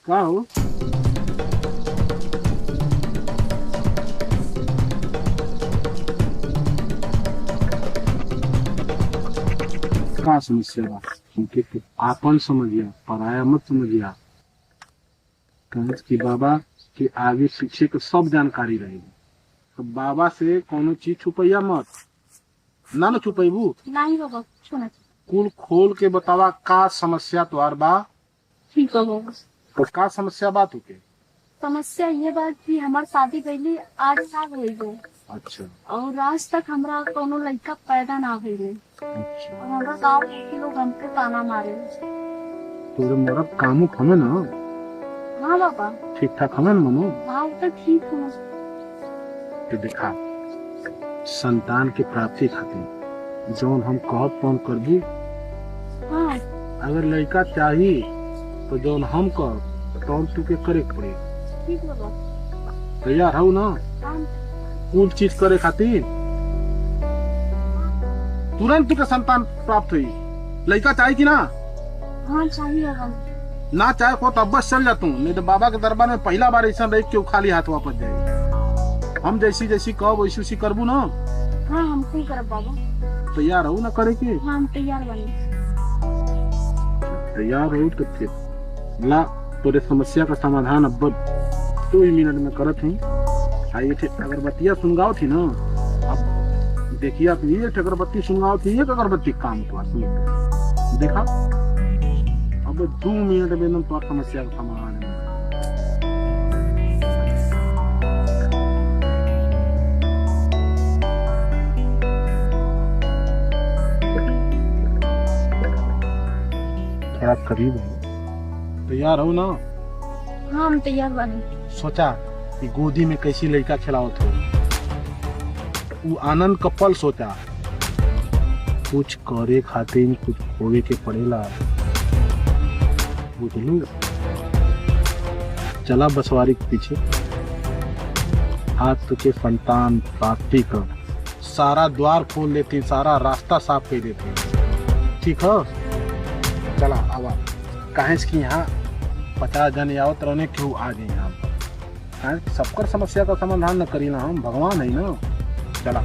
का हो? का समस्या बा? हमके के आपन समझिया, पराया मत समझिया। कहे कि बाबा के आगे पीछे के सब जानकारी रहेगी। तो बाबा से कोनो चीज छुपैया मत। ना न छुपैबू। नहीं बाबा कुछ ना। कुल खोल के बतावा का समस्या तोहार बा। ठीक है बाबा। तो का समस्या बा तुके? समस्या ये बात कि हमार शादी पहले 8 साल हो गए अच्छा और आज तक हमरा कोनो लड़का पैदा ना भइले अच्छा। और हमरा गांव के लोग हमके ताना मारे। तोरे मरद कामू हमें ना? हाँ बाबा। ठीक ठाक हमें न मनो? हाँ तो ठीक हूँ। तो देखा संतान के प्राप्ति खातिर जौन हम कहत तौन करबू। हाँ अगर लड़का चाहिए तो जौन हम कहब तौन तुके करे के पड़ी। ठीक है बाबा। तैयार हो ना? हाँ कुल चीज करे खातिर तुरंत तुके संतान प्राप्त हुई। लड़का चाहिए कि ना? हाँ चाहिए बाबा। ना चाहे को तो बस चल जा तू, नहीं तो बाबा के दरबार में पहला बार ऐसा रह के खाली हाथ वापस जाए। हम जैसी जैसी कहब वैसी वैसी करबू ना? हाँ हम ठीक करब बाबा। तैयार हो ना करे के? हाँ हम तैयार बने। तैयार हो तो फिर ला तोरे समस्या का समाधान अब 2 ही मिनट में करत हूँ। आई थे अगरबत्तियाँ सुनगाओ थी ना, अब देखिए आप ये अगरबत्ती सुनगाओ थी, एक अगरबत्ती काम तो सुन देखा। अब 2 मिनट में एकदम तो समस्या का समाधान है। थोड़ा करीब हो। तैयार हो ना? हाँ हम तैयार बने। सोचा कि गोदी में कैसी लड़का खिलावत हो, वो आनंद का पल सोचा। कुछ करे खातिर कुछ खोवे के पड़ेला, बुझलू? चला बसवारी के पीछे। आज तुझे संतान प्राप्ति का सारा द्वार खोल लेती, सारा रास्ता साफ कर देती। ठीक है चला आवा। कहे कि यहाँ 50 जन आवत रहने क्यों आ गए यहाँ पर? सबकर समस्या का समाधान न करी ना, हम भगवान है ना। चला।